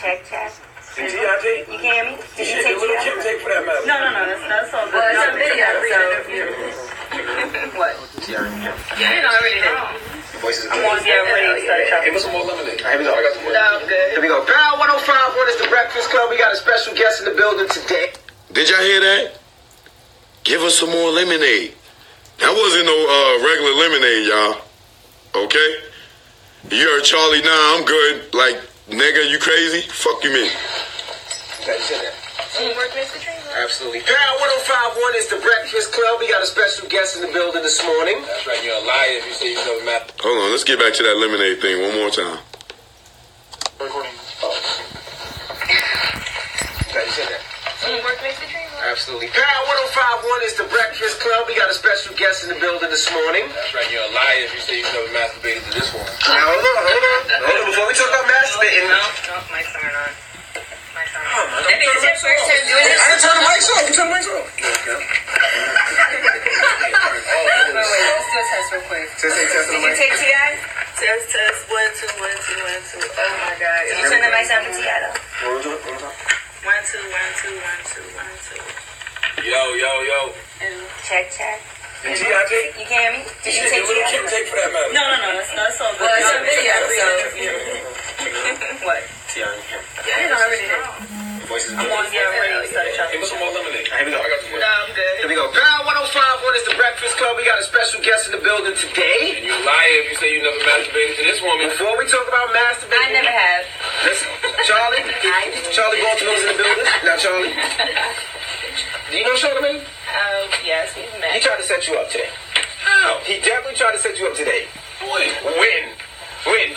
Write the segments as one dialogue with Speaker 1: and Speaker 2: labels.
Speaker 1: Check.
Speaker 2: Did you hear
Speaker 1: me? Did you take
Speaker 2: little Kim take for that matter?
Speaker 1: No, that's all good. Well, it's a video, What?
Speaker 2: Yeah,
Speaker 1: I already did. I'm on ready to start shopping.
Speaker 2: Give us some more lemonade.
Speaker 3: Here we go.
Speaker 2: I got some more.
Speaker 1: No, I'm good.
Speaker 3: Here we go. Pound 105.1 is the Breakfast Club. We got a special guest in the building today.
Speaker 4: Did y'all hear that? Give us some more lemonade. That wasn't no regular lemonade, y'all. Okay? You heard Charlie, nah, I'm good. Like, nigga, you crazy? Fuck you mean?
Speaker 3: Absolutely. Pound 105.1 is the Breakfast Club. We got a special guest in the building this morning.
Speaker 2: That's right, you're a liar if you say you know math.
Speaker 4: Hold on, let's get back to that lemonade thing one more time.
Speaker 2: Recording.
Speaker 3: Absolutely. Pound 105.1 is the Breakfast Club. We got a special guest in the building this morning.
Speaker 2: That's right, you're a liar if you say you never masturbated to this one.
Speaker 3: Now, hold on. Before we talk about masturbating.
Speaker 1: No, mic's not on.
Speaker 3: I didn't turn the mics off. You turn the mics off.
Speaker 1: Wait, let's do a test real quick.
Speaker 3: Test
Speaker 1: Did you take T.I.? Test. 1, 2, 1, 2, 1, 2. Oh my God. Did you turn the mics on for T.I. though? 1, 2, 1, 2, 1, 2, 1, 2.
Speaker 2: Yo.
Speaker 1: And check.
Speaker 2: Did you hear
Speaker 1: me? Did you take
Speaker 2: little
Speaker 1: T.I.?
Speaker 2: Kim take for that matter?
Speaker 1: No, that's all good. Well, it's a video, What?
Speaker 2: T.I.
Speaker 1: I already did. I'm on ready to start shopping.
Speaker 2: Give us some more lemonade.
Speaker 3: Here we go.
Speaker 2: I got some more.
Speaker 1: No, I'm good.
Speaker 3: Here we go. Pound 105.1 is the Breakfast Club. We got a special guest in the building today.
Speaker 2: And you're a liar if you say you never masturbated to this woman.
Speaker 3: Before we talk about masturbating,
Speaker 1: I never have.
Speaker 3: Listen, Charlie Baltimore's in the building. Now, Charlie, do you know Charlamagne?
Speaker 1: Yes, he's mad.
Speaker 3: He tried to set you up today.
Speaker 2: How?
Speaker 3: He definitely tried to set you up today.
Speaker 2: When?
Speaker 3: When?
Speaker 2: No.
Speaker 3: Explain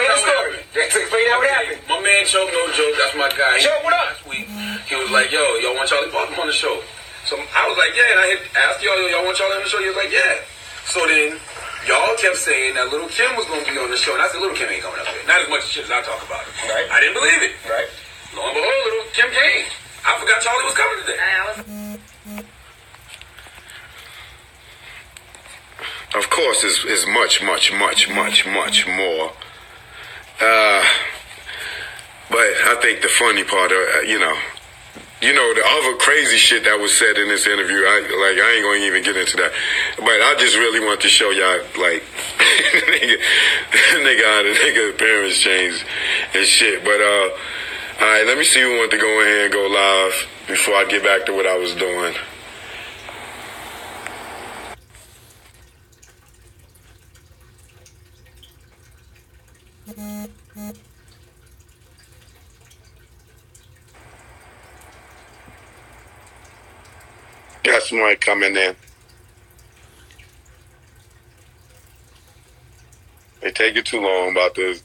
Speaker 3: the story. Explain how it happened.
Speaker 2: My man Choke No Joke, that's my guy.
Speaker 3: Choke, what up?
Speaker 2: Last week, he was like, y'all want Charlie Baltimore on the show? So I was like, yeah, and I had asked y'all want Charlie on the show? He was like, yeah. So then, y'all kept saying that Little Kim was going to be on the show, and I said, Little Kim ain't coming up there. Not as much shit as I talk about it.
Speaker 3: Right.
Speaker 2: I didn't believe it.
Speaker 3: Right.
Speaker 2: Lo and behold, Little Kim came. I forgot Charlie was coming today.
Speaker 4: Of course, it's much more. But I think the funny part, the other crazy shit that was said in this interview, I ain't going to even get into that. But I just really want to show y'all, like, how the nigga parents changed and shit. But, all right, let me see who wants to go ahead and go live before I get back to what I was doing. Got somebody coming in. They take it too long about this.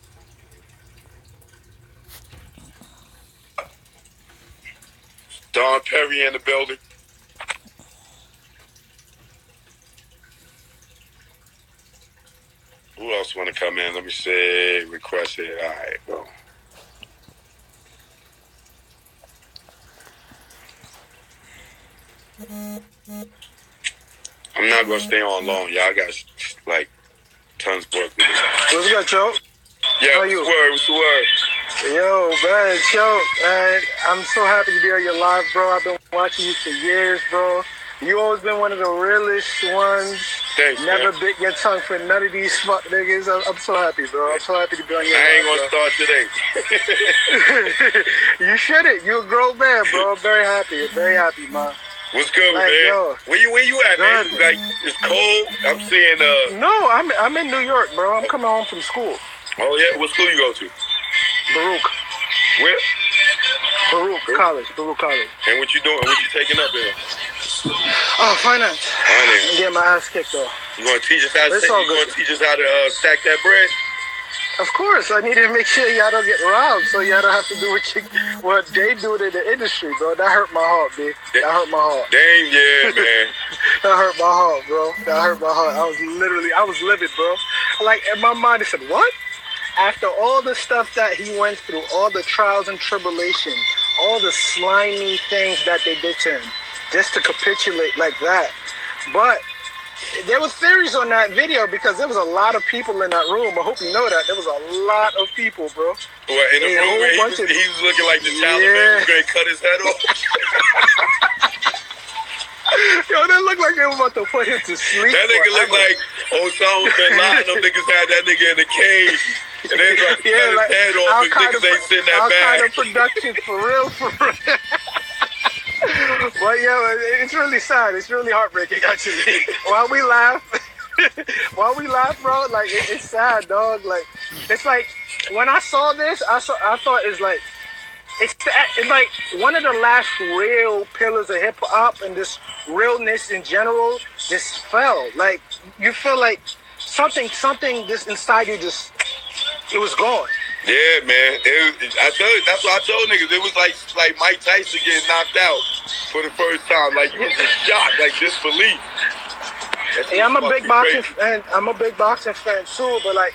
Speaker 4: Don Perry in the building. Who else want to come in? Let me see. Request it. All right, go. I'm not going to stay on long. Y'all got, like, tons of work to do.
Speaker 5: What's good, Choke?
Speaker 4: Yeah,
Speaker 5: How are you?
Speaker 4: What's the word?
Speaker 5: Yo, man, Choke, man, I'm so happy to be on your live, bro. I've been watching you for years, bro. You always been one of the realest ones.
Speaker 4: Thanks,
Speaker 5: Never
Speaker 4: man.
Speaker 5: bit your tongue for none of these fuck niggas. I'm so happy, bro. I'm so happy to be on your
Speaker 4: I ain't
Speaker 5: live,
Speaker 4: going to start today.
Speaker 5: You shouldn't. You're a grown man, bro. I'm very happy. Man.
Speaker 4: What's good,
Speaker 5: Like,
Speaker 4: man?
Speaker 5: yo.
Speaker 4: Where you at, man?
Speaker 5: Good.
Speaker 4: Like, it's cold. I'm seeing,
Speaker 5: No, I'm in New York, bro. I'm coming home from school.
Speaker 4: Oh, yeah? What school you go to?
Speaker 5: Baruch
Speaker 4: Where?
Speaker 5: College.
Speaker 4: And what you doing? What you taking up there?
Speaker 5: Oh, finance.
Speaker 4: Finance.
Speaker 5: I'm getting my ass kicked off.
Speaker 4: You going to teach us how to
Speaker 5: It's all good.
Speaker 4: You going to teach us how to stack that bread?
Speaker 5: Of course, I need to make sure y'all don't get robbed, so y'all don't have to do what they do in the industry, bro. That hurt my heart, B. That hurt my heart.
Speaker 4: Damn, yeah, man.
Speaker 5: That hurt my heart, bro. That hurt my heart. I was livid, bro. Like, in my mind, I said, what? After all the stuff that he went through, all the trials and tribulations, all the slimy things that they did to him, just to capitulate like that. But there was theories on that video because there was a lot of people in that room. I hope you know that. There was a lot of people, bro.
Speaker 4: Well, in the room where he was looking like the Taliban was going to cut his head off.
Speaker 5: Yo, that looked like they were about to put him to sleep.
Speaker 4: That nigga looked like Osama bin Laden. Them niggas had that nigga in the cage. And they was about to cut his head off and niggas ain't sitting that bad.
Speaker 5: Al-Qaeda production, for real, for real. But yeah, it's really sad. It's really heartbreaking, actually. While we laugh, bro, like it's sad, dog. Like it's like when I saw this, I thought it's like one of the last real pillars of hip hop and this realness in general just fell. Like you feel like something just inside you it was gone.
Speaker 4: Yeah, man. That's what I told niggas. It was like Mike Tyson getting knocked out for the first time. Like you was just shocked, like disbelief.
Speaker 5: Yeah, I'm a big boxing fan. I'm a big boxing fan too. But like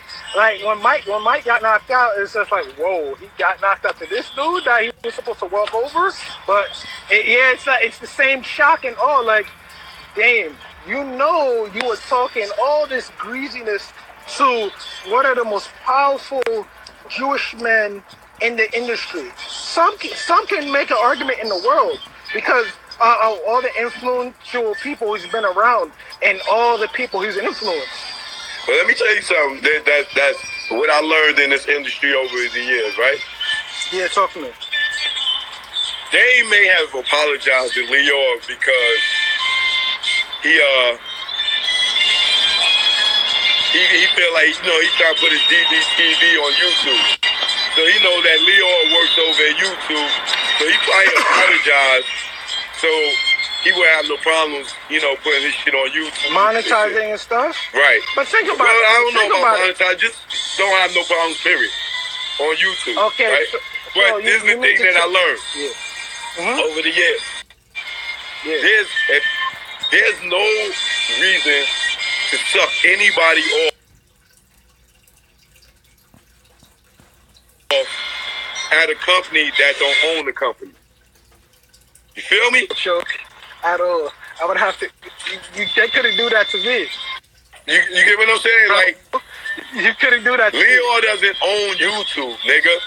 Speaker 5: when Mike got knocked out, it's just like, whoa, he got knocked out to this dude that he was supposed to walk over. But it's the same shock and awe. Like, damn, you were talking all this greasiness to one of the most powerful Jewish men in the industry. Some can make an argument in the world because of all the influential people he's been around and all the people he's influenced.
Speaker 4: Well, let me tell you something. That's what I learned in this industry over the years, right?
Speaker 5: Yeah, talk to me.
Speaker 4: They may have apologized to Leo because he feel like, he's trying to put his DDTV on YouTube. So he know that Leo works over at YouTube. So he probably apologized. So he would have no problems, putting his shit on YouTube.
Speaker 5: Monetizing and stuff?
Speaker 4: Right.
Speaker 5: But think about it.
Speaker 4: I don't know about monetizing. Just don't have no problems, period. On YouTube.
Speaker 5: Okay.
Speaker 4: Right? But this is the thing that I learned over the years.
Speaker 5: Yeah.
Speaker 4: There's no reason to suck anybody off at a company that don't own the company. You feel me?
Speaker 5: Sure. At all. I would have to. They couldn't do that to me.
Speaker 4: You get what I'm saying? Like,
Speaker 5: you couldn't do that to
Speaker 4: Leo doesn't own YouTube, nigga.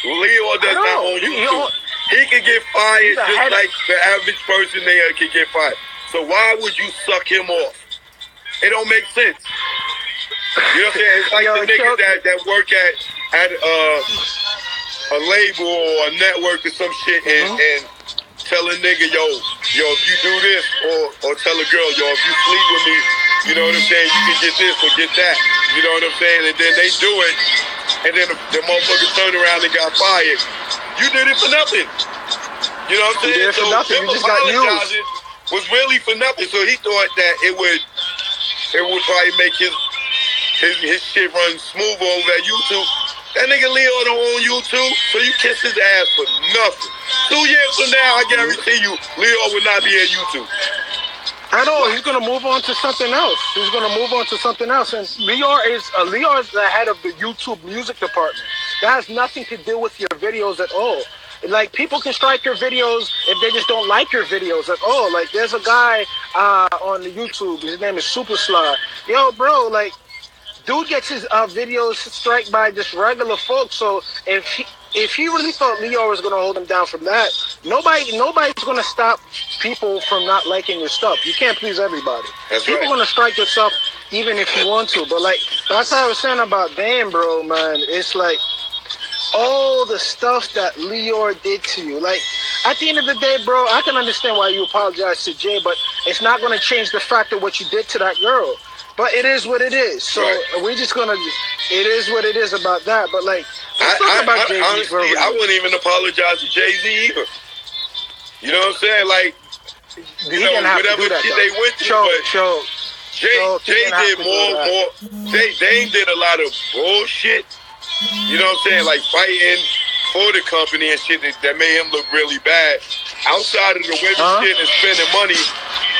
Speaker 4: Leo does not own YouTube. He can get fired just like the average person there can get fired. So why would you suck him off? It don't make sense. You know what I'm saying? It's like the niggas that work at a label or a network or some shit and tell a nigga, yo, if you do this, or tell a girl, yo, if you sleep with me, you know what I'm saying, you can get this or get that. You know what I'm saying? And then they do it, and then the motherfucker turned around and got fired. You did it for nothing. You know what I'm saying?
Speaker 5: You did it for nothing. You just got used.
Speaker 4: Was really for nothing. So he thought that it would probably make his shit run smooth over at YouTube. That nigga Leo don't own YouTube, so you kiss his ass for nothing. 2 years from now, I guarantee you, Leo will not be at YouTube.
Speaker 5: At all. He's gonna move on to something else. And Leo is the head of the YouTube music department. That has nothing to do with your videos at all. Like, people can strike your videos if they just don't like your videos at all. Like, there's a guy on the YouTube. His name is Super Sly. Yo, bro, like, dude gets his videos striked by just regular folks. So if he really thought Leo was gonna hold him down from that, nobody's gonna stop people from not liking your stuff. You can't please everybody. People are gonna strike your stuff even if you want to. But like, that's what I was saying about Dan, bro, man. It's like all the stuff that Leo did to you. Like, at the end of the day, bro, I can understand why you apologize to Jay, but it's not gonna change the fact of what you did to that girl. But it is what it is. So we're just gonna. It is what it is about that. But like, let's talk about Jay-Z.
Speaker 4: Honestly, I wouldn't even apologize to Jay-Z either. You know what I'm saying? Like, whatever shit they went through. Jay did more. Dame did a lot of bullshit. You know what I'm saying? Like fighting for the company and shit that made him look really bad. Outside of the women shit and spending money,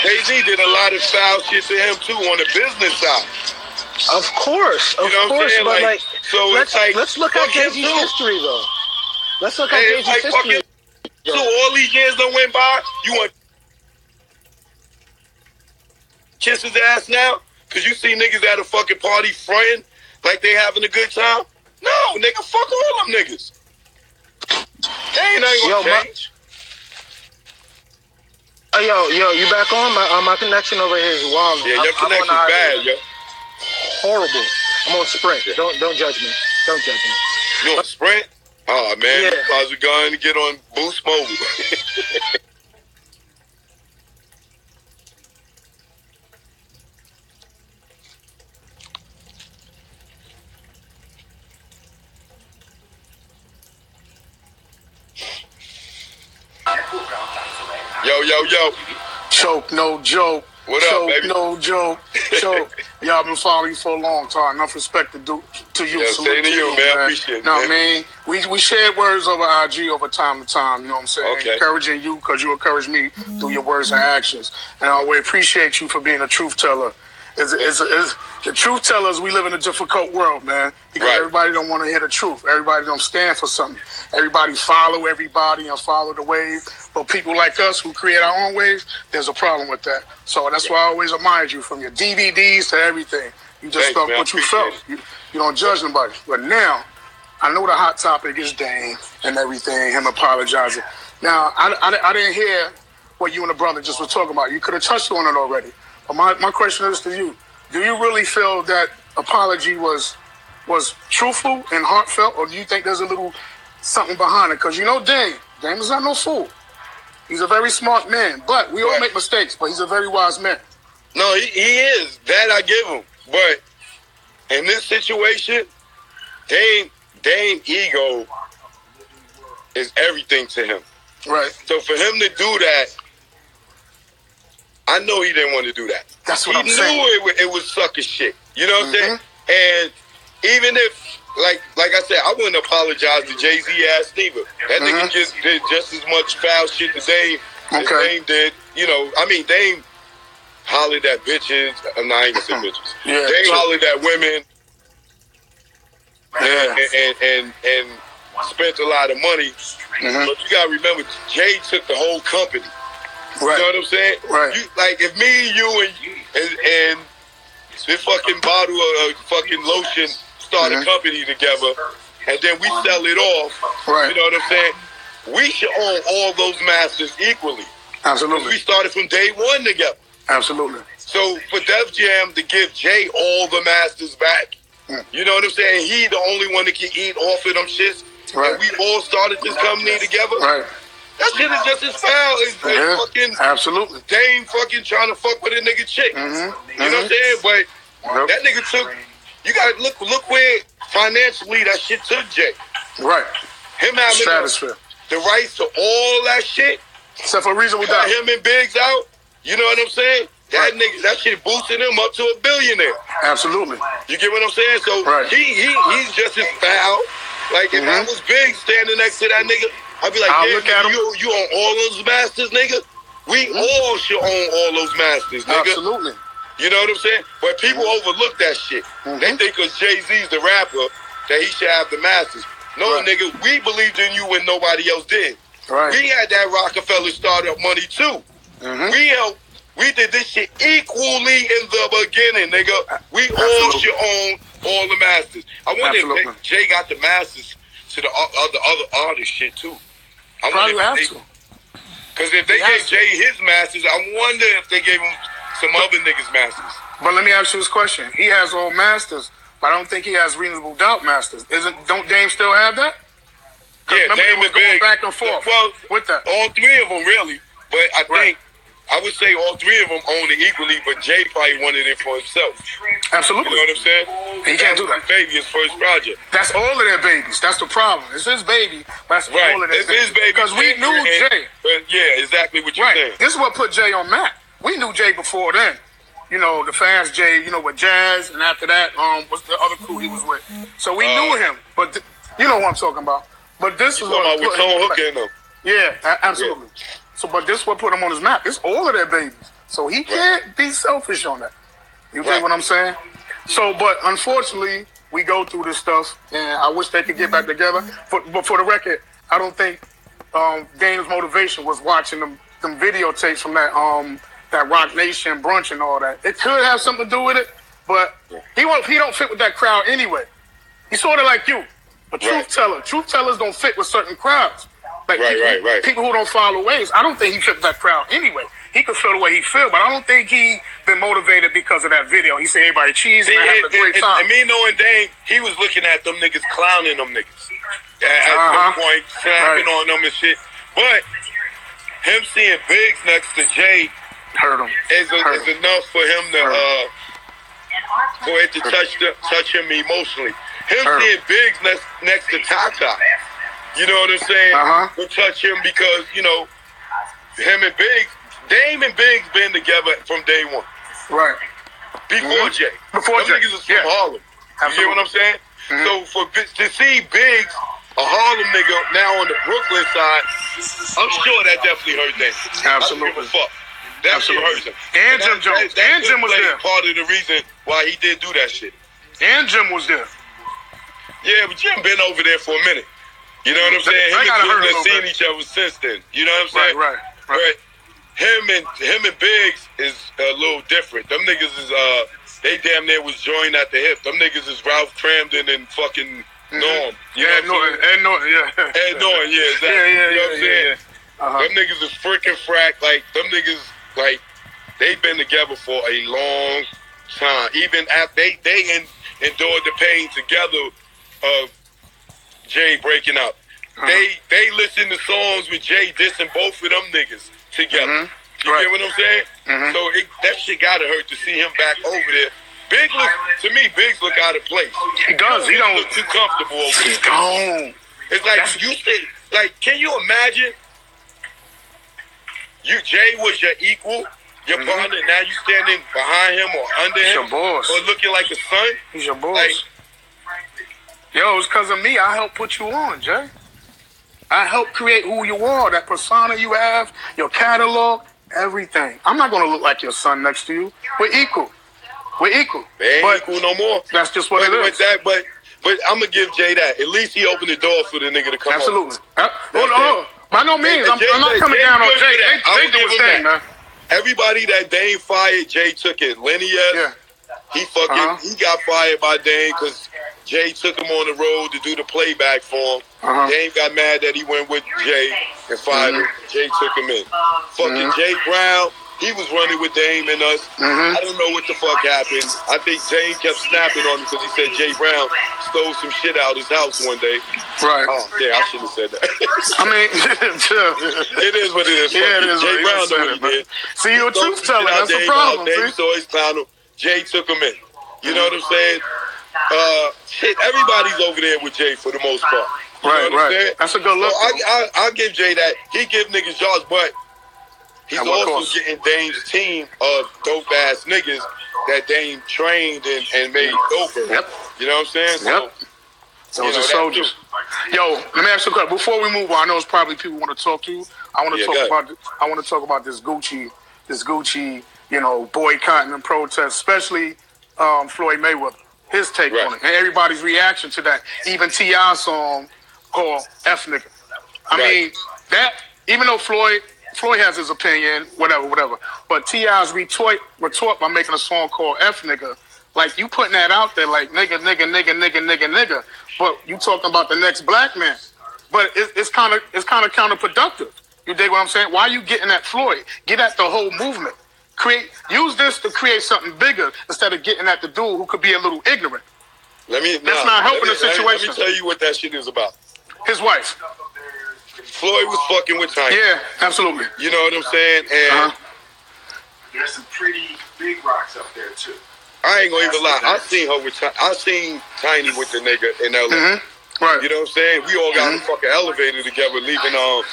Speaker 4: Jay-Z did a lot of foul shit to him too on the business side.
Speaker 5: Of course, but like, so let's look at Jay-Z's history though. Let's look at Jay-Z's history. So
Speaker 4: all these years that went by, you want kiss his ass now? Because you see niggas at a fucking party fronting like they having a good time? No, nigga, fuck all them niggas. They ain't nothing gonna change.
Speaker 5: Yo, you back on? My connection over here is wild.
Speaker 4: Yeah, your connection's bad, yo.
Speaker 5: Horrible. I'm on Sprint. Don't judge me. Don't judge me.
Speaker 4: You on Sprint? Oh, man.
Speaker 5: Yeah.
Speaker 4: I was going to get on Boost Mobile. Yo.
Speaker 6: Choke, no joke.
Speaker 4: What
Speaker 6: Choke,
Speaker 4: up, baby?
Speaker 6: no joke. Choke. Y'all been following you for a long time. Enough respect to you.
Speaker 4: Yeah, same to you, man. Appreciate it,
Speaker 6: No,
Speaker 4: man.
Speaker 6: We shared words over IG over time to time. You know what I'm saying?
Speaker 4: Okay.
Speaker 6: Encouraging you because you encourage me through your words and actions. And I always appreciate you for being a truth teller. The truth tellers, we live in a difficult world, man. Because everybody don't want to hear the truth. Everybody don't stand for something. Everybody follow everybody and follow the wave. But people like us who create our own waves, there's a problem with that. So that's why I always admired you, from your DVDs to everything. You just felt what you felt. You don't judge nobody. But now, I know the hot topic is Dame and everything, him apologizing. Now, I didn't hear what you and the brother just were talking about. You could have touched on it already. But my question is to you. Do you really feel that apology was truthful and heartfelt, or do you think there's a little something behind it? Because you know Dame is not no fool. He's a very smart man, but we all make mistakes, but he's a very wise man.
Speaker 4: No, he is. That I give him. But in this situation, Dame ego is everything to him.
Speaker 6: Right.
Speaker 4: So for him to do that, I know he didn't want to do that.
Speaker 6: That's what I'm saying.
Speaker 4: He knew it was sucker shit. You know what I'm saying? And even if, like I said, I wouldn't apologize to Jay-Z ass neither. That nigga just did just as much foul shit to Dame as Dame did. You know, I mean, Dame hollered at bitches. I'm not even saying bitches.
Speaker 6: Yeah,
Speaker 4: Dame hollered at women. And spent a lot of money. But you gotta remember, Jay took the whole company.
Speaker 6: Right.
Speaker 4: You know what I'm saying?
Speaker 6: Right.
Speaker 4: Like if me, you, and this fucking bottle of fucking lotion start a company together, and then we sell it off.
Speaker 6: Right.
Speaker 4: You know what I'm saying? We should own all those masters equally.
Speaker 6: Absolutely.
Speaker 4: We started from day one together.
Speaker 6: Absolutely.
Speaker 4: So for Def Jam to give Jay all the masters back, you know what I'm saying? He the only one that can eat off of them shits.
Speaker 6: Right.
Speaker 4: And we all started this company together.
Speaker 6: Right.
Speaker 4: That shit is just as foul as fucking
Speaker 6: absolutely.
Speaker 4: Dame fucking trying to fuck with a nigga chick. You know what I'm saying? But that nigga took. You gotta look where financially that shit took Jay.
Speaker 6: Right.
Speaker 4: Him having the rights to all that shit.
Speaker 6: Except for Reasonable Doubt.
Speaker 4: Him and Biggs out. You know what I'm saying? That nigga, that shit boosted him up to a billionaire.
Speaker 6: Absolutely.
Speaker 4: You get what I'm saying? So he's just as foul. Like if I was Big standing next to that nigga, I'd be like, yeah, you own all those masters, nigga. We all should own all those masters, nigga.
Speaker 6: Absolutely.
Speaker 4: You know what I'm saying? But people overlook that shit. They think because Jay-Z's the rapper that he should have the masters. No, nigga, we believed in you when nobody else did.
Speaker 6: Right.
Speaker 4: We had that Roc-A-Fella startup money too. We did this shit equally in the beginning, nigga. We all should own all the masters. I wonder if Jay got the masters to the other artist shit too. I
Speaker 6: probably have to.
Speaker 4: Because if they gave Jay his masters, I wonder if they gave him some other niggas masters.
Speaker 6: But let me ask you this question. He has all masters, but I don't think he has Reasonable Doubt masters. Don't Dame still have that?
Speaker 4: Yeah, Dame
Speaker 6: was going back and forth.
Speaker 4: Well,
Speaker 6: with that.
Speaker 4: All three of them really. But I think I would say all three of them own it equally, but Jay probably wanted it for himself.
Speaker 6: Absolutely.
Speaker 4: You know what I'm saying?
Speaker 6: He can't do that.
Speaker 4: Baby, his first project.
Speaker 6: That's all of their babies. That's the problem. It's his baby, but that's all of their
Speaker 4: babies. It's his baby.
Speaker 6: Because we knew Jay.
Speaker 4: Yeah, exactly what you're saying.
Speaker 6: This is what put Jay on map. We knew Jay before then. You know, the fans Jay, you know, with Jazz, and after that, what's the other crew he was with? So we knew him. But you know what I'm talking about. But this is what
Speaker 4: put him on him.
Speaker 6: Yeah, absolutely. Yeah. So, but this is what put him on his map. It's all of their babies. So he can't be selfish on that. You think what I'm saying? So, but unfortunately, we go through this stuff, and I wish they could get back together. But for the record, I don't think Dame's motivation was watching them videotapes from that that Rock Nation brunch and all that. It could have something to do with it, but he don't fit with that crowd anyway. He's sort of like you, a truth teller. Truth tellers don't fit with certain crowds. Like people who don't follow ways. I don't think he fit with that crowd anyway. He could feel the way he feel, but I don't think he been motivated because of that video. He said everybody cheesy and having a great time.
Speaker 4: And me knowing Dame, he was looking at them niggas, clowning them niggas. At some point, snapping on them and shit. But him seeing Biggs next to Jay
Speaker 6: hurt him.
Speaker 4: Is enough for him to for it to touch him emotionally. Him seeing Biggs next to Tata, you know what I'm saying? Will touch him because, you know, him and Biggs, Dame and Biggs been together from day one.
Speaker 6: Right.
Speaker 4: Before Jay.
Speaker 6: Before
Speaker 4: Them niggas is from Harlem. You get what I'm saying? So to see Biggs, a Harlem nigga, now on the Brooklyn side, I'm sure that definitely hurt Dame.
Speaker 6: Absolutely.
Speaker 4: I don't give a fuck. That shit hurts him.
Speaker 6: And Jim Jones. And Jim was there.
Speaker 4: Part of the reason why he did do that shit.
Speaker 6: And Jim was there.
Speaker 4: Yeah, but Jim been over there for a minute. You know what I'm saying? Him and Jim have seen each other since then. You know what I'm saying?
Speaker 6: Right.
Speaker 4: But him and Biggs is a little different. Them niggas is they damn near was joined at the hip. Them niggas is Ralph Cramden and fucking Norm.
Speaker 6: Ed Norton, yeah.
Speaker 4: Ed Norton, yeah, exactly. You know what I'm saying? Them niggas is freaking frack. Like, them niggas, like, they've been together for a long time. Even after they endured the pain together of Jay breaking up. They listen to songs with Jay dissing both of them niggas together. You get what I'm saying? So that shit gotta hurt to see him back over there. Biggs look out of place.
Speaker 6: He does. He don't
Speaker 4: look too comfortable over there.
Speaker 6: He don't.
Speaker 4: It's like you said. Like, can you imagine? Jay was your equal, your partner. Now you standing behind him or under him,
Speaker 6: your boss,
Speaker 4: or looking like a son.
Speaker 6: He's your boss.
Speaker 4: Like,
Speaker 6: yo, it's because of me. I helped put you on, Jay. I helped create who you are, that persona you have, your catalog, everything. I'm not gonna look like your son next to you. We're equal. They ain't equal no more.
Speaker 4: That's just what it is. But I'm gonna give Jay that. At least he opened the door for the nigga to come.
Speaker 6: Absolutely. By no means. I'm not coming down on Jay. They do his thing, man.
Speaker 4: Everybody that Dame fired, Jay took it. Lenny he he got fired by Dame because Jay took him on the road to do the playback for him. Dame got mad that he went with Jay and fired him. Jay took him in. Fucking Jay Brown, he was running with Dame and us. I don't know what the fuck happened. I think Dame kept snapping on him because he said Jay Brown stole some shit out his house one day.
Speaker 6: Right.
Speaker 4: Oh, yeah, I shouldn't have said that.
Speaker 6: I mean,
Speaker 4: it is what it is.
Speaker 6: Yeah, it is.
Speaker 4: Jay Brown know what he did.
Speaker 6: See, you're a truth teller. That's the problem.
Speaker 4: Dame always clown him. Jay took him in. You know what I'm saying? Shit, everybody's over there with Jay for the most part. You know what I'm saying?
Speaker 6: That's a good look.
Speaker 4: So I'll give Jay that. He give niggas jobs, but he's also getting Dame's team of dope-ass niggas that Dame trained and made doper. You know what I'm saying?
Speaker 6: Those are soldiers. Yo, let me ask you a question. Before we move on, I know it's probably people want to talk to you. I want to talk about this Gucci, you know, boycotting and protest, especially Floyd Mayweather. His take on it and everybody's reaction to that. Even T.I.'s song called F Nigga. I mean, that, even though Floyd has his opinion, whatever. But T.I.'s retort by making a song called F Nigga, like, you putting that out there like nigga. But you talking about the next black man. But it's kind of counterproductive. You dig what I'm saying? Why are you getting at Floyd? Get at the whole movement. Use this to create something bigger instead of getting at the dude who could be a little ignorant. That's not helping the situation.
Speaker 4: Let me tell you what that shit is about.
Speaker 6: His wife.
Speaker 4: Floyd was fucking with Tiny.
Speaker 6: Yeah, absolutely.
Speaker 4: You know what I'm saying? And
Speaker 7: there's some pretty big rocks up there too.
Speaker 4: I ain't gonna even lie. I seen Tiny with the nigga in LA.
Speaker 6: Right.
Speaker 4: You know what I'm saying? We all got on the fucking elevator together, leaving I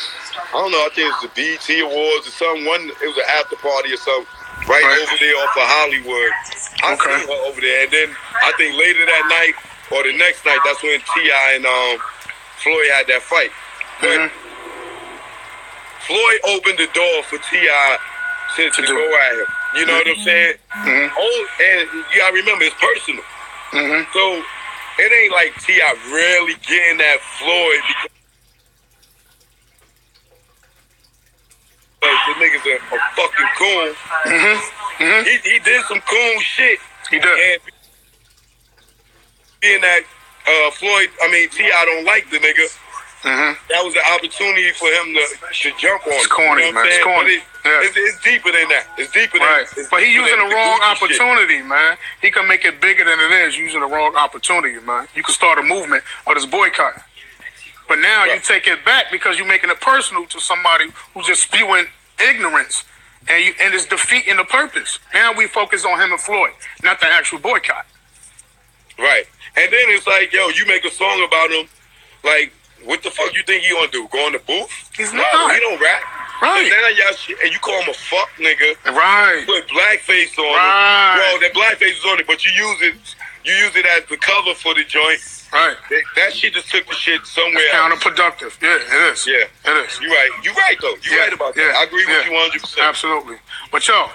Speaker 4: don't know, I think it was the BET Awards or something. It was an after party or something right over there off of Hollywood. I seen her over there, and then I think later that night or the next night, that's when T.I. and Floyd had that fight. But Floyd opened the door for T.I. to go at him. You know what I'm saying? And you gotta remember, it's personal. So it ain't like T.I. really getting at Floyd because the nigga's a fucking coon. He did some coon shit.
Speaker 6: He did.
Speaker 4: And being that Floyd, T.I. don't like the nigga, that was an opportunity for him to jump on.
Speaker 6: It's corny, man. It's corny.
Speaker 4: It's deeper than that. It's deeper than that.
Speaker 6: But he's using the wrong opportunity, man. He can make it bigger than it is using the wrong opportunity, man. You can start a movement of this boycott. But now you take it back because you're making it personal to somebody who's just spewing ignorance and is defeating the purpose. Now we focus on him and Floyd, not the actual boycott.
Speaker 4: Right. And then it's like, yo, you make a song about him, like, what the fuck you think he gonna do? Go in the booth?
Speaker 6: He's not.
Speaker 4: He don't rap.
Speaker 6: Right.
Speaker 4: And now y'all shit, and you call him a fuck nigga.
Speaker 6: Right.
Speaker 4: Put blackface on
Speaker 6: right.
Speaker 4: him. Well, that blackface is on it, but you use it as the cover for the joint.
Speaker 6: Right.
Speaker 4: That shit just took the shit somewhere
Speaker 6: else. Counterproductive. Yeah, it is.
Speaker 4: Yeah.
Speaker 6: It is.
Speaker 4: You're right. You're right, though. You're right about that. I agree with you 100%.
Speaker 6: Absolutely. But yo,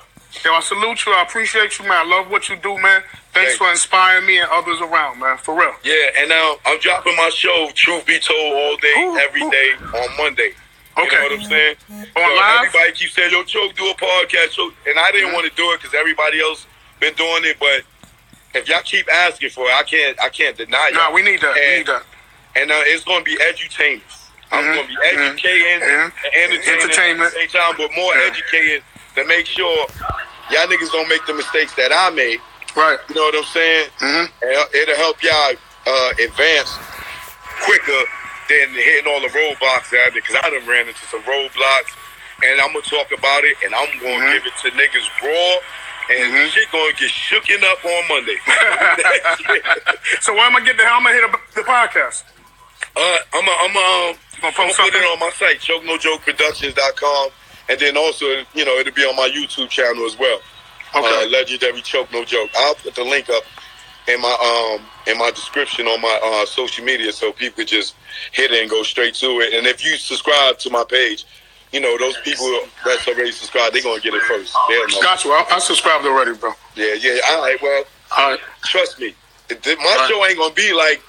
Speaker 6: I salute you. I appreciate you, man. I love what you do, man. Thanks for inspiring me and others around, man. For real.
Speaker 4: Yeah, and now I'm dropping my show, Truth Be Told, all day, every day on Monday. You know what I'm saying?
Speaker 6: On live?
Speaker 4: Everybody keeps saying, yo, Choke, do a podcast. Choke. And I didn't want to do it because everybody else been doing it, but if y'all keep asking for it, I can't deny it.
Speaker 6: No, we need that.
Speaker 4: And it's going to be edutainment. I'm going to be educating and entertaining at the same time, but more educating to make sure y'all niggas don't make the mistakes that I made.
Speaker 6: Right.
Speaker 4: You know what I'm saying? And it'll help y'all advance quicker than hitting all the roadblocks out there, because I done ran into some roadblocks, and I'm going to talk about it, and I'm going to give it to niggas raw. And shit gonna get shooken up on Monday.
Speaker 6: So where am I getting how am I hit the podcast?
Speaker 4: I'm gonna put it on my site, ChokeNoJokeProductions.com, and then also, it'll be on my YouTube channel as well. Okay. Legendary Choke No Joke. I'll put the link up in my description on my social media, so people could just hit it and go straight to it. And if you subscribe to my page, those people that's already subscribed, they're going to get it first.
Speaker 6: Got you. I subscribed already, bro.
Speaker 4: Yeah. All right, well, trust me. My show ain't going to be like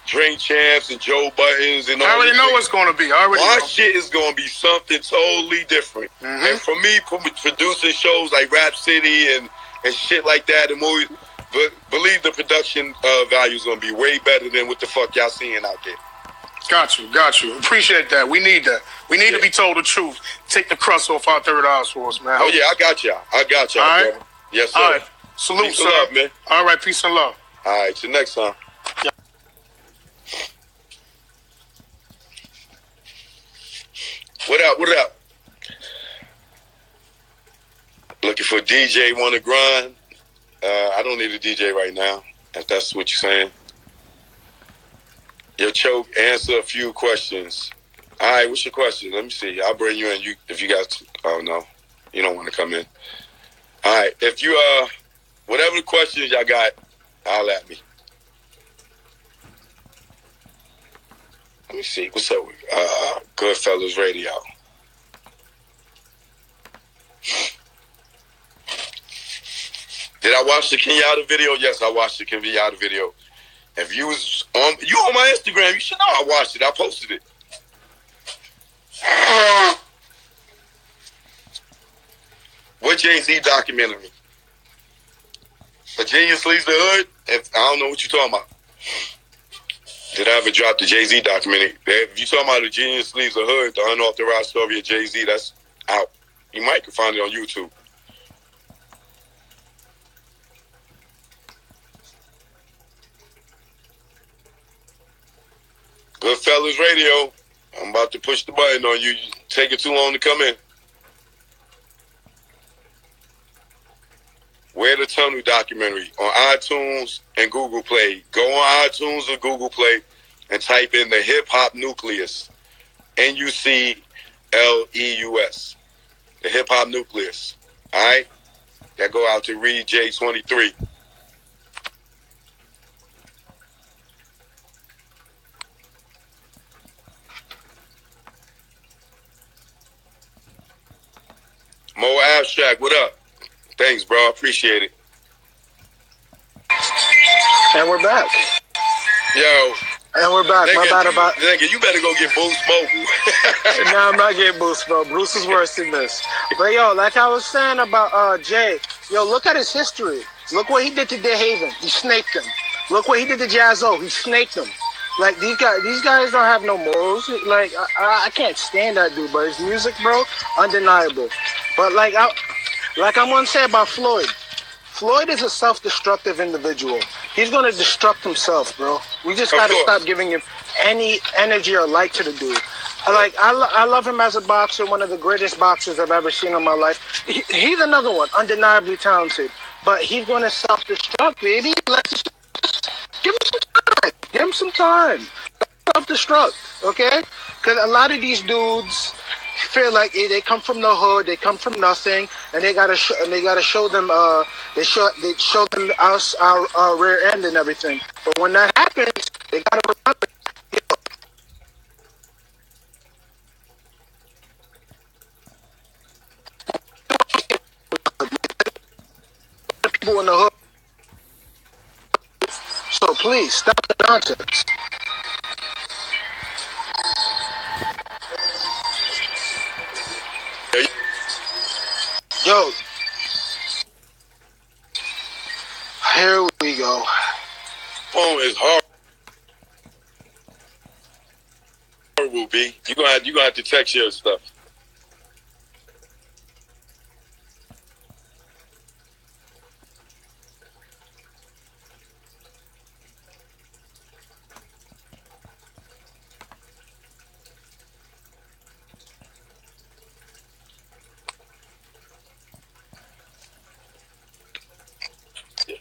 Speaker 4: Drink Champs and Joe Buttons and all that.
Speaker 6: I already know what's going to be. My
Speaker 4: shit is going to be something totally different. And for me, producing shows like Rap City and shit like that and movies, but believe the production value is going to be way better than what the fuck y'all seeing out there.
Speaker 6: Got you. Appreciate that. We need that. We need to be told the truth. Take the crust off our third eyes for us, man.
Speaker 4: Oh, yeah, I got y'all. All right? Brother. Yes, sir.
Speaker 6: All right. Salute,
Speaker 4: peace
Speaker 6: sir.
Speaker 4: And love, man.
Speaker 6: All right, peace and love.
Speaker 4: All right, till next time.
Speaker 6: Yeah.
Speaker 4: What up? Looking for a DJ, want to grind? I don't need a DJ right now, if that's what you're saying. Yo, Choke, answer a few questions. All right, what's your question? Let me see. I'll bring you in. If you guys, oh no, you don't want to come in. All right, if you whatever the questions y'all got, holler at me. Let me see. What's up with Goodfellas Radio? Did I watch the Kenyatta video? Yes, I watched the Kenyatta video. If you was on my Instagram, you should know I watched it. I posted it. What Jay-Z documentary? A Genius Leaves the Hood? I don't know what you're talking about. Did I ever drop the Jay-Z documentary? If you're talking about the Genius Leaves the Hood, the unauthorized story of Jay-Z, that's out. You might can find it on YouTube. Goodfellas Radio. I'm about to push the button on you. You taking too long to come in. Where the Tunnel documentary on iTunes and Google Play. Go on iTunes or Google Play and type in the Hip Hop Nucleus. Nucleus. The Hip Hop Nucleus. All right? That go out to Reed J23. Mo Abstract, what up? Thanks, bro. Appreciate it.
Speaker 5: And we're back.
Speaker 4: Yo,
Speaker 5: And we're back. My bad about.
Speaker 4: Nigga, you better go get Boost Mobile.
Speaker 5: No, I'm not getting Boost, bro. Bruce is worse than this. But yo, like I was saying about Jay, yo, look at his history. Look what he did to DeHaven. He snaked him. Look what he did to Jazzo. He snaked him. Like these guys don't have no morals. Like I can't stand that dude, but his music, bro, undeniable. But like I'm gonna say about Floyd. Floyd is a self-destructive individual. He's gonna destruct himself, bro. We just gotta stop giving him any energy or light to the dude. I love him as a boxer, one of the greatest boxers I've ever seen in my life. He's another one, undeniably talented, but he's gonna self-destruct, baby. Give him some time. Give him some time. Self-destruct, okay? Because a lot of these dudes feel like they come from the hood, they come from nothing, and they gotta show them they show them us our rear end and everything. But when that happens, they gotta remember. People in the hood. So please stop the nonsense. Yo, here we go.
Speaker 4: Phone is hard. Will be. You gonna have to text your stuff.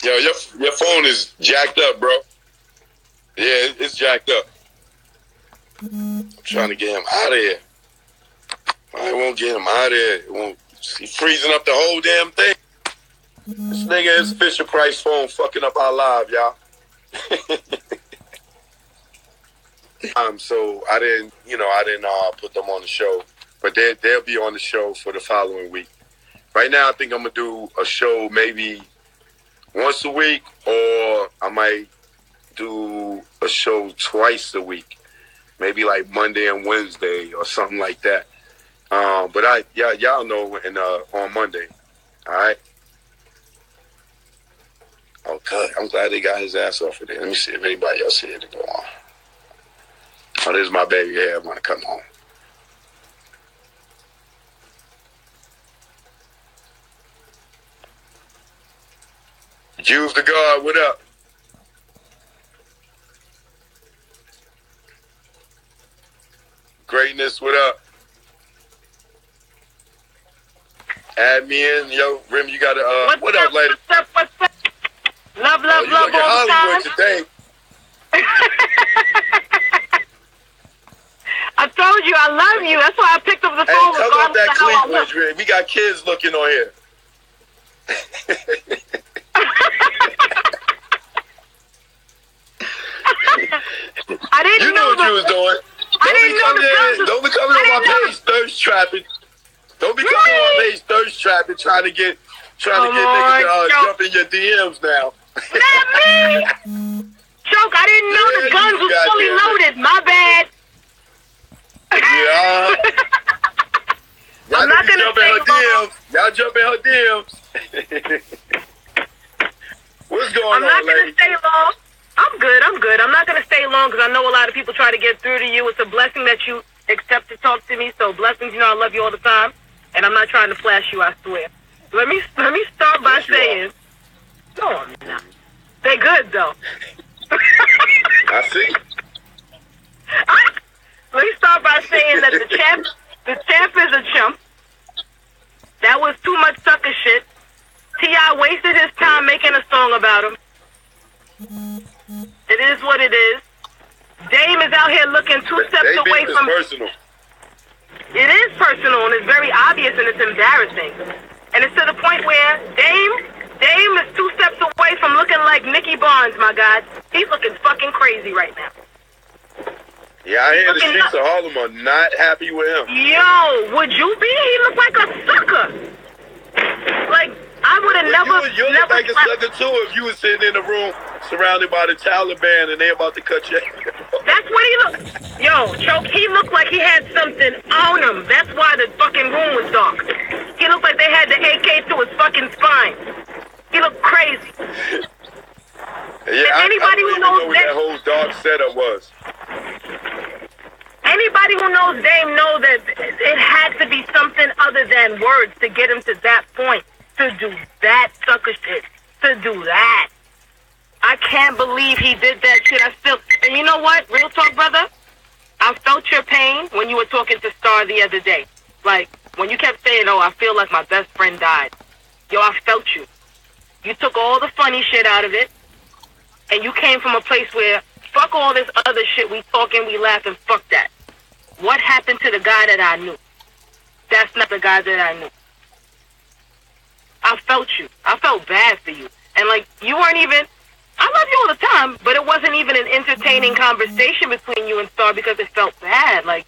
Speaker 4: Yo, your phone is jacked up, bro. Yeah, it's jacked up. I'm trying to get him out of here. I won't get him out of here. It won't. He's freezing up the whole damn thing. This nigga is Fisher Price phone fucking up our live, y'all. So I didn't put them on the show, but they'll be on the show for the following week. Right now, I think I'm gonna do a show maybe once a week, or I might do a show twice a week, maybe like Monday and Wednesday or something like that. But y'all know on Monday, all right? Oh, good. I'm glad they got his ass off of there. Let me see if anybody else here to go on. Oh, this is my baby. Yeah, I want to come home. Juice the God, what up? Greatness, what up? Add me in, yo, Rim. You gotta what up, lady?
Speaker 1: What's up? Love
Speaker 4: you
Speaker 1: all
Speaker 4: look
Speaker 1: the
Speaker 4: at Hollywood
Speaker 1: time.
Speaker 4: today.
Speaker 1: I told you I love you. That's why I picked up the
Speaker 4: Hey,
Speaker 1: phone.
Speaker 4: come off that cleavage, Rim. We got kids looking on here.
Speaker 1: I didn't know
Speaker 4: what you was doing. Don't be coming on my page thirst trapping. Don't be coming on my page thirst trapping, trying to get niggas to jump in your DMs now.
Speaker 1: Not me. Choke, I didn't know the guns was fully loaded. My bad.
Speaker 4: Yeah.
Speaker 1: I'm not gonna
Speaker 4: jump in her DMs. Y'all jump in her DMs. What's going on,
Speaker 1: I'm not gonna
Speaker 4: lady?
Speaker 1: stay long. I'm good. I'm not going to stay long because I know a lot of people try to get through to you. It's a blessing that you accept to talk to me. So blessings, I love you all the time. And I'm not trying to flash you, I swear. Let me start by saying, no, I'm not. They're good, though.
Speaker 4: I see.
Speaker 1: Let me start by saying that the champ is a chump. That was too much sucker shit. T.I. wasted his time making a song about him. It is what it is. Dame is out here looking two steps away from.
Speaker 4: Personal.
Speaker 1: It is personal and it's very obvious and it's embarrassing. And it's to the point where Dame is two steps away from looking like Nicky Barnes, my God. He's looking fucking crazy right now.
Speaker 4: Yeah, I hear the streets of Harlem are not happy with him.
Speaker 1: Yo, would you be? He look like a sucker. Like I would have never.
Speaker 4: You look like a sucker too if you was sitting in a room surrounded by the Taliban and they about to cut you.
Speaker 1: That's what he looked. Yo, Choke, he looked like he had something on him. That's why the fucking room was dark. He looked like they had the AK to his fucking spine. He looked crazy.
Speaker 4: Yeah,
Speaker 1: anybody
Speaker 4: who knows what that whole dark setup was.
Speaker 1: Anybody who knows Dame know that it had to be something other than words to get him to that point. To do that sucker shit. To do that. I can't believe he did that shit. And you know what? Real talk, brother. I felt your pain when you were talking to Star the other day. Like, when you kept saying, oh, I feel like my best friend died. Yo, I felt you. You took all the funny shit out of it. And you came from a place where, fuck all this other shit. We talking, we laughing, fuck that. What happened to the guy that I knew? That's not the guy that I knew. I felt you. I felt bad for you. And, like, you weren't even... I love you all the time, but it wasn't even an entertaining conversation between you and Star because it felt bad. Like,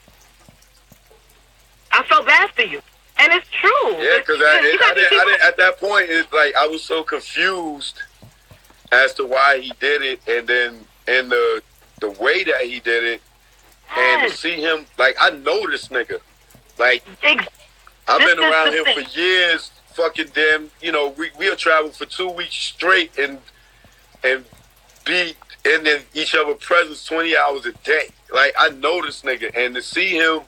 Speaker 1: I felt bad for you. And it's true.
Speaker 4: Yeah, because at that point, it's like I was so confused as to why he did it, and then and the way that he did it, and to see him, like, I know this nigga. Like, I've been around him for years, fucking damn, you know, we'll travel for 2 weeks straight and be in each other's presence 20 hours a day. Like, I know this nigga, and to see him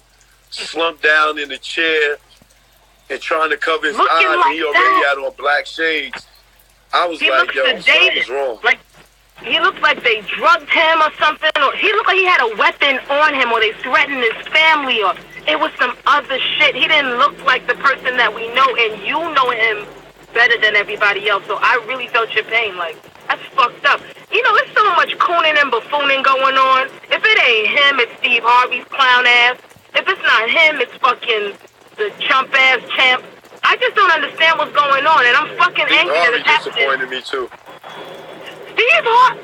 Speaker 4: slump down in the chair and trying to cover his eyes, and he already had on black shades, I was like, yo, something's wrong.
Speaker 1: Like, he looked like they drugged him or something, or he looked like he had a weapon on him, or they threatened his family, or it was some other shit. He didn't look like the person that we know, and you know him better than everybody else, so I really felt your pain. Like, that's fucked up. You know, there's so much cooning and buffooning going on. If it ain't him, it's Steve Harvey's clown ass. If it's not him, it's fucking the chump ass champ. I just don't understand what's going on, and I'm fucking angry that it's happening.
Speaker 4: Steve Harvey disappointed me too.
Speaker 1: Steve Harvey,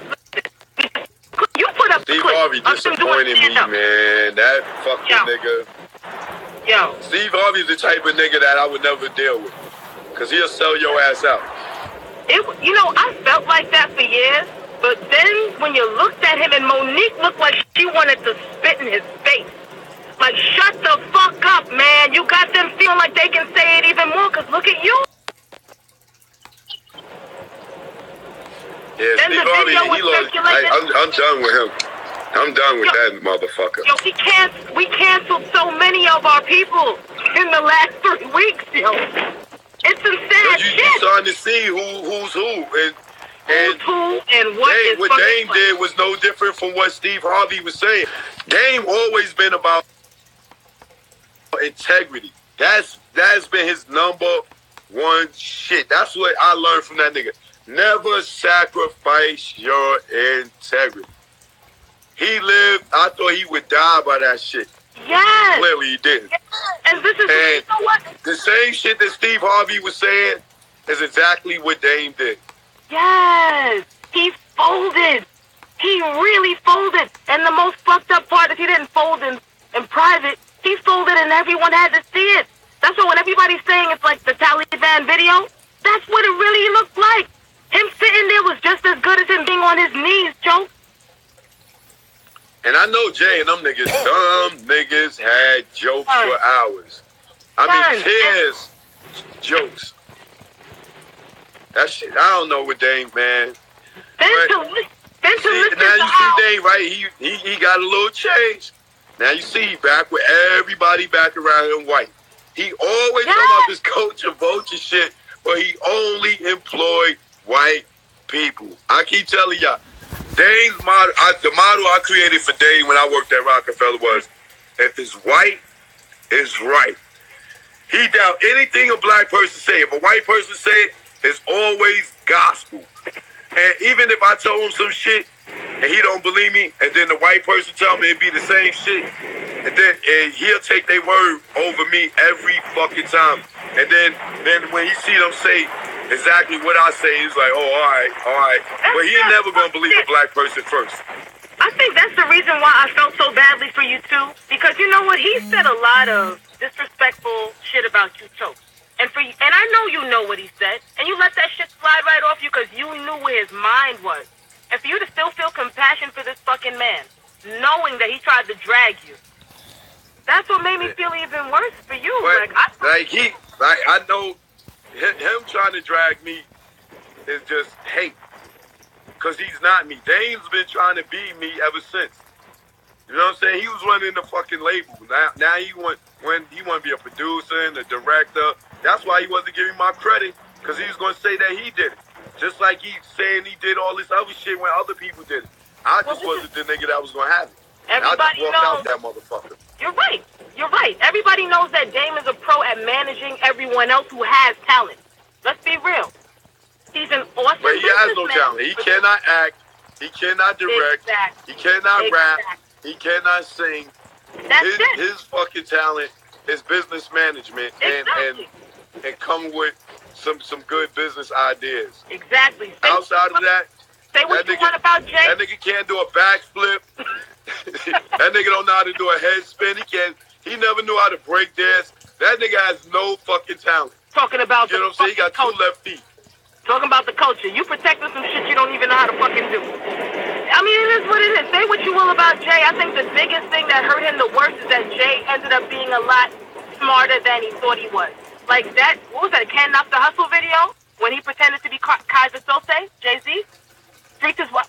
Speaker 1: you put up
Speaker 4: Steve Harvey disappointed me, man. That fucking nigga.
Speaker 1: Yo.
Speaker 4: Steve Harvey's the type of nigga that I would never deal with, cause he'll sell your ass out.
Speaker 1: You know, I felt like that for years, but then when you looked at him, and Monique looked like she wanted to spit in his face. Like, shut the fuck up, man. You got them feeling like they can say it even more, because look at you.
Speaker 4: Yeah, Steve Harvey, I'm done with him. I'm done with that motherfucker.
Speaker 1: Yo, we canceled so many of our people in the last 3 weeks, yo. It's some sad shit.
Speaker 4: You starting to see who's who. And
Speaker 1: what
Speaker 4: Dame did was no different from what Steve Harvey was saying. Dame always been about integrity. That's been his number one shit. That's what I learned from that nigga. Never sacrifice your integrity. He lived, I thought he would die by that shit.
Speaker 1: Yes.
Speaker 4: Clearly he didn't.
Speaker 1: Yes. And this is, you know what?
Speaker 4: The same shit that Steve Harvey was saying is exactly what Dame did.
Speaker 1: Yes. He folded. He really folded. And the most fucked up part is he didn't fold in private. He folded and everyone had to see it. That's why when everybody's saying it's like the Taliban video, that's what it really looked like. Him sitting there was just as good as him being on his knees, Joe.
Speaker 4: And I know Jay and them niggas had jokes for hours. I mean, tears, jokes. That shit, I don't know what Dame, man.
Speaker 1: Then to listen
Speaker 4: now
Speaker 1: to
Speaker 4: you see Dame, right? He got a little change. Now you see he back with everybody back around him white. He always talking about this coach and vulture shit, but he only employed white people. I keep telling y'all, Dame's model, the model I created for Dame when I worked at Roc-A-Fella was, if it's white, it's right. He doubt anything a black person say. If a white person say it, it's always gospel. And even if I told him some shit and he don't believe me, and then the white person tell me it'd be the same shit, and he'll take their word over me every fucking time. And then when he see them say exactly what I say, he's like, oh, all right. But he ain't never gonna believe a black person first.
Speaker 1: I think that's the reason why I felt so badly for you too. Because you know what? He said a lot of disrespectful shit about you too. And I know you know what he said, and you let that shit slide right off you because you knew where his mind was. And for you to still feel compassion for this fucking man, knowing that he tried to drag you, that's what made me feel even worse for you.
Speaker 8: But,
Speaker 1: I
Speaker 8: know him trying to drag me is just hate. Because he's not me. Dame's been trying to be me ever since. You know what I'm saying? He was running the fucking label. Now he want to be a producer and a director. That's why he wasn't giving my credit, because he was going to say that he did it. Just like he's saying he did all this other shit when other people did it. I just wasn't the nigga that was going to have it.
Speaker 1: Everybody
Speaker 8: I just walked out that motherfucker.
Speaker 1: You're right. You're right. Everybody knows that Dame is a pro at managing everyone else who has talent. Let's be real. He's an awesome
Speaker 8: But he has no talent. He cannot act. He cannot direct.
Speaker 1: Exactly.
Speaker 8: He cannot rap. He cannot sing.
Speaker 1: That's
Speaker 8: his fucking talent is business management and come with some good business ideas.
Speaker 1: Exactly.
Speaker 8: Outside of that,
Speaker 1: say what you want about Jay.
Speaker 8: That nigga can't do a backflip. That nigga don't know how to do a head spin. He never knew how to break dance. That nigga has no fucking talent.
Speaker 1: Talking about
Speaker 8: you know what I'm saying? He got two left feet.
Speaker 1: Talking about the culture. You protecting some shit you don't even know how to fucking do. I mean, it is what it is. Say what you will about Jay. I think the biggest thing that hurt him the worst is that Jay ended up being a lot smarter than he thought he was. Like that, what was that, Can't Knock the Hustle video? When he pretended to be Kaiser Sose, Jay-Z?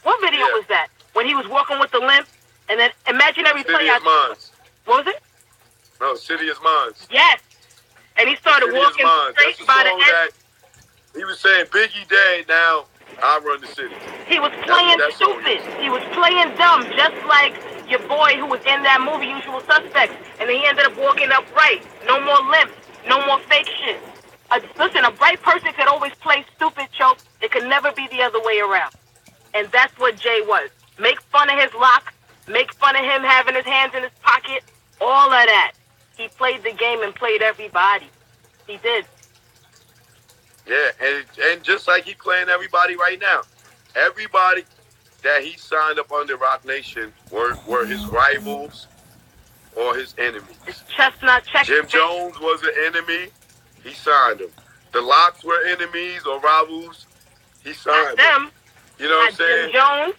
Speaker 1: What video was that? When he was walking with the limp, and then imaginary play out. What was it?
Speaker 8: No, City is Mines.
Speaker 1: Yes. And he started walking straight by the end.
Speaker 8: He was saying, Biggie dead, now I run the city.
Speaker 1: He was playing stupid. He was playing dumb, just like your boy who was in that movie, Usual Suspects. And then he ended up walking upright. No more limp. No more fake shit. Listen, a bright person could always play stupid, Choke. It could never be the other way around. And that's what Jay was. Make fun of his locks. Make fun of him having his hands in his pocket. All of that. He played the game and played everybody. He did.
Speaker 8: Yeah, and just like he playing everybody right now. Everybody that he signed up under Roc Nation were his rivals or his enemies.
Speaker 1: His chestnut check.
Speaker 8: Jim Jones was an enemy. He signed him. The Locks were enemies or rivals. He signed them. You know what I'm saying?
Speaker 1: Jim Jones.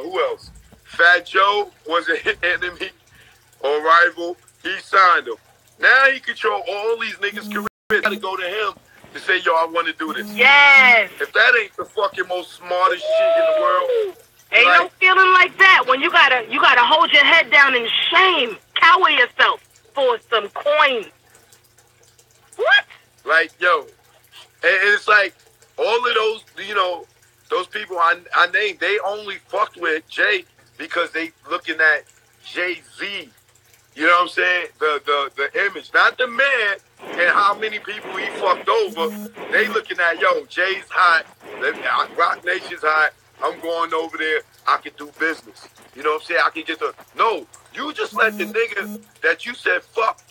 Speaker 8: Who else? Fat Joe was an enemy or rival. He signed him. Now he control all these niggas' careers. Got to go to him to say, yo, I want to do this.
Speaker 1: Yes.
Speaker 8: If that ain't the fucking most smartest shit in the world.
Speaker 1: Ain't no feeling like that when you gotta hold your head down in shame, cower yourself for some coins. What?
Speaker 8: Like, yo, and it's like all of those, those people I named, they only fucked with Jay because they looking at Jay-Z. You know what I'm saying? The image, not the man and how many people he fucked over. They looking at, yo, Jay's hot, Roc Nation's hot. I'm going over there. I can do business. You know what I'm saying? I can get no. You just let the nigga that you said fuck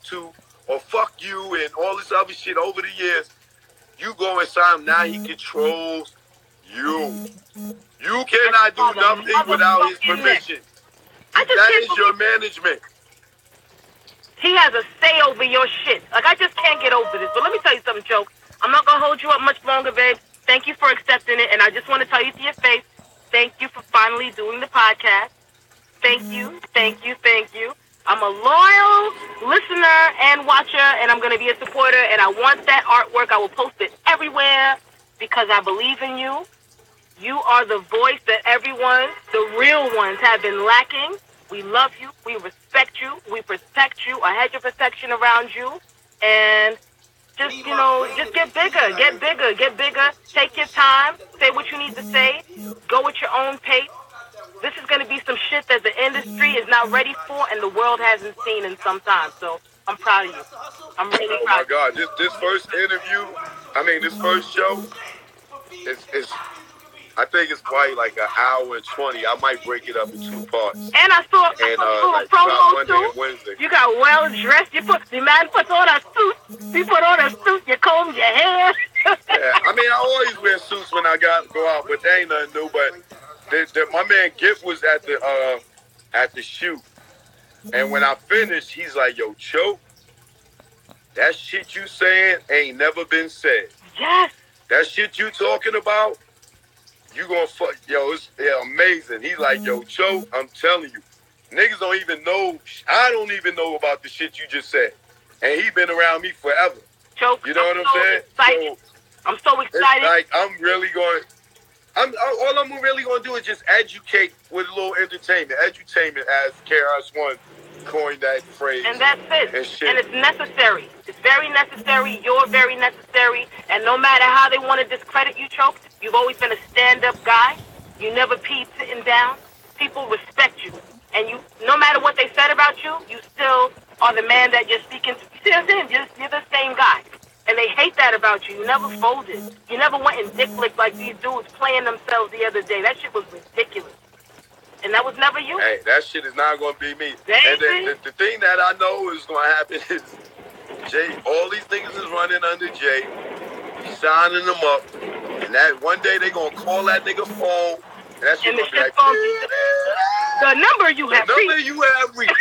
Speaker 8: to, or fuck you and all this other shit over the years. You go inside him. Now he controls you. You cannot do nothing without his permission. That is your management.
Speaker 1: He has a say over your shit. Like, I just can't get over this. But let me tell you something, Joke. I'm not going to hold you up much longer, babe. Thank you for accepting it. And I just want to tell you to your face, thank you for finally doing the podcast. Thank you, thank you, thank you. I'm a loyal listener and watcher, and I'm going to be a supporter. And I want that artwork. I will post it everywhere because I believe in you. You are the voice that everyone, the real ones, have been lacking. We love you. We respect you. We protect you. A hedge of protection around you. And just, just get bigger. Get bigger. Get bigger. Take your time. Say what you need to say. Go at your own pace. This is going to be some shit that the industry is not ready for and the world hasn't seen in some time. So I'm proud of you. I'm really proud.
Speaker 8: Oh, my God. This first interview, this first show, is I think it's probably like an hour and 20. I might break it up in 2 parts.
Speaker 1: And I saw a promo too. You got well dressed. The man put on a suit. You put on a suit. You comb your hair.
Speaker 8: Yeah, I always wear suits when I go out, but they ain't nothing new. But my man Gift was at the shoot, and when I finished, he's like, "Yo, Choke, that shit you saying ain't never been said.
Speaker 1: Yes.
Speaker 8: That shit you talking about, you gonna fuck. Yo, it's amazing. He's like, yo, Cho, I'm telling you, niggas don't even know. I don't even know about the shit you just said. And he been around me forever.
Speaker 1: Cho,
Speaker 8: you know what I'm saying?
Speaker 1: Excited. I'm so excited.
Speaker 8: Like, I'm really going. All I'm really going to do is just educate with a little entertainment. Edutainment, as KRS-One coined that phrase.
Speaker 1: And that's it.
Speaker 8: And
Speaker 1: it's necessary. It's very necessary. You're very necessary. And no matter how they want to discredit you, Choke, you've always been a stand-up guy. You never peed sitting down. People respect you. And you, no matter what they said about you, you still are the man that you're speaking to. You see what I'm saying? You're the same guy. And they hate that about you. You never folded. You never went and dick licked like these dudes playing themselves the other day. That shit was ridiculous. And that was never you.
Speaker 8: Hey, that shit is not going to be me. And the thing that I know is going to happen is Jay, all these niggas is running under Jay. He's signing them up. And that one day they going to call that nigga phone. And that shit going to be like,
Speaker 1: the number you have
Speaker 8: reached.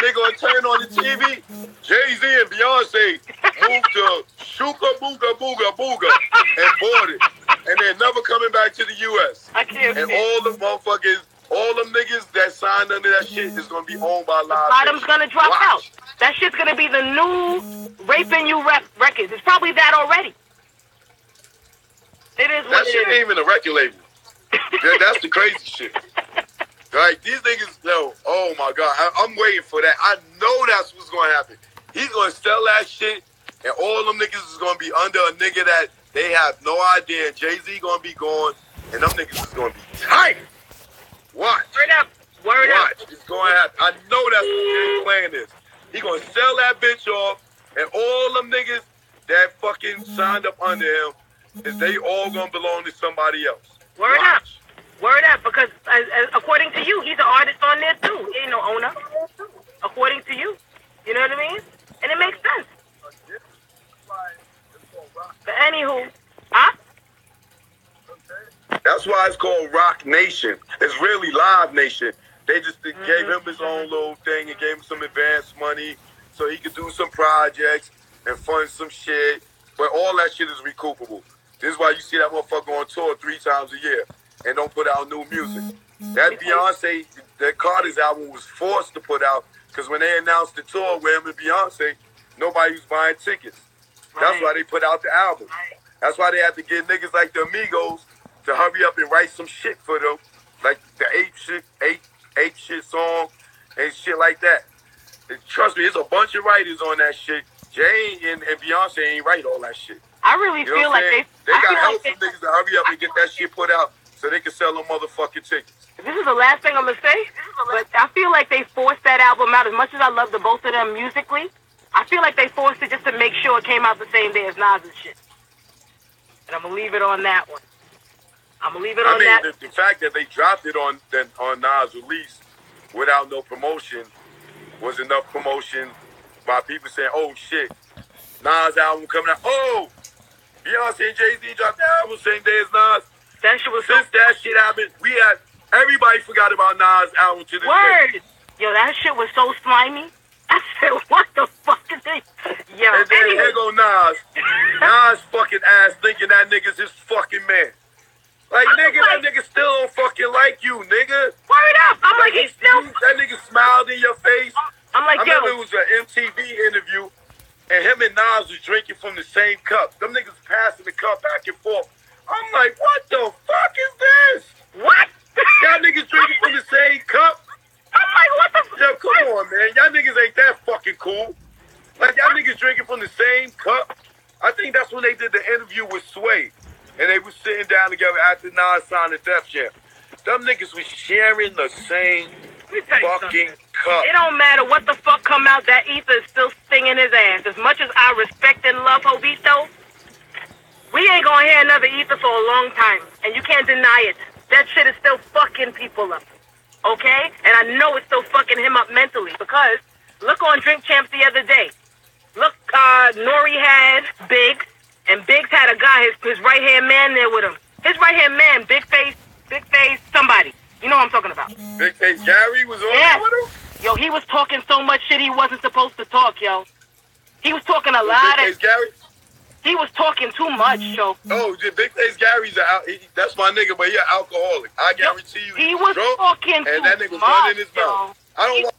Speaker 8: They going to turn on the TV. Jay-Z and Beyonce moved to Shuka Booga Booga Booga and bought it. And they're never coming back to the U.S.
Speaker 1: I can't.
Speaker 8: And all the motherfuckers, all them niggas that signed under that shit is going to be owned by Live.
Speaker 1: Bottom's going to drop out. That shit's going to be the new Raping You records. It's probably that already. It is what
Speaker 8: that shit ain't even a record label. That's the crazy shit. Like, these niggas, yo, oh my God, I'm waiting for that. I know that's what's going to happen. He's going to sell that shit, and all them niggas is going to be under a nigga that they have no idea. Jay-Z going to be gone, and them niggas is going to be tight. Watch.
Speaker 1: Word up.
Speaker 8: It's going to happen. I know that's what Jay's plan is. He going to sell that bitch off, and all them niggas that fucking signed up under him, is they all going to belong to somebody else.
Speaker 1: Word up. Word up, because according to you, he's an artist on there too. He ain't no owner. According to you. You know what I mean? And it makes sense. But anywho,
Speaker 8: that's why it's called Roc Nation. It's really Live Nation. They just gave him his own little thing and gave him some advance money so he could do some projects and fund some shit. But all that shit is recoupable. This is why you see that motherfucker on tour 3 times a year and don't put out new music. That Beyonce, that Carter's album was forced to put out because when they announced the tour with him and Beyonce, nobody was buying tickets. That's why they put out the album. That's why they had to get niggas like the Amigos to hurry up and write some shit for them, like the 8 shit song and shit like that. And trust me, there's a bunch of writers on that shit. Jay and Beyonce ain't write all that shit.
Speaker 1: I really feel like
Speaker 8: they got help from niggas to hurry up and get that shit put out so they can sell them motherfucking tickets.
Speaker 1: This is the last thing I'm going to say, but I feel like they forced that album out. As much as I love the both of them musically, I feel like they forced it just to make sure it came out the same day as Nas' shit. And I'm going to leave it on that one. I'm going to leave it on that.
Speaker 8: The fact that they dropped it on Nas' release without no promotion was enough promotion by people saying, oh shit, Nas' album coming out. Oh, Beyonce and Jay-Z dropped the album same day as Nas.
Speaker 1: That shit was
Speaker 8: Since that shit happened, everybody forgot about Nas' album to this day.
Speaker 1: Yo, that shit was so slimy. I said, what the fuck is this? Yo,
Speaker 8: and then here go Nas. Nas fucking ass thinking that nigga's his fucking man. Like, nigga, that nigga still don't fucking like you, nigga.
Speaker 1: Word up. I'm like, he's still...
Speaker 8: That nigga smiled in your face.
Speaker 1: I'm like,
Speaker 8: I remember it was an MTV interview, and him and Nas was drinking from the same cup. Them niggas passing the cup back and forth. I'm like, what the fuck is this?
Speaker 1: What?
Speaker 8: Y'all niggas drinking from the same cup?
Speaker 1: I'm like, what the fuck?
Speaker 8: Yo, come on, man. Y'all niggas ain't that fucking cool. Like, y'all niggas drinking from the same cup? I think that's when they did the interview with Sway. And they was sitting down together after Nas signed the Def Jam. Them niggas was sharing the same fucking cup.
Speaker 1: It don't matter what the fuck come out, that ether is still stinging his ass. As much as I respect and love Jovito, we ain't gonna hear another ether for a long time. And you can't deny it. That shit is still fucking people up. Okay? And I know it's still fucking him up mentally. Because, look on Drink Champs the other day. Look, Nori had Biggs. And Biggs had a guy, his right-hand man there with him. His right-hand man, big face, somebody. You know what I'm talking about.
Speaker 8: Big face Gary was on there with him?
Speaker 1: Yo, he was talking so much shit he wasn't supposed to talk, yo. He was talking a lot.
Speaker 8: Big Face Gary?
Speaker 1: He was talking too much, so.
Speaker 8: Oh, Big Face Gary's that's my nigga, but he an alcoholic. I guarantee you
Speaker 1: he was
Speaker 8: drunk,
Speaker 1: talking
Speaker 8: and
Speaker 1: too
Speaker 8: that nigga was
Speaker 1: much,
Speaker 8: running his mouth. I don't want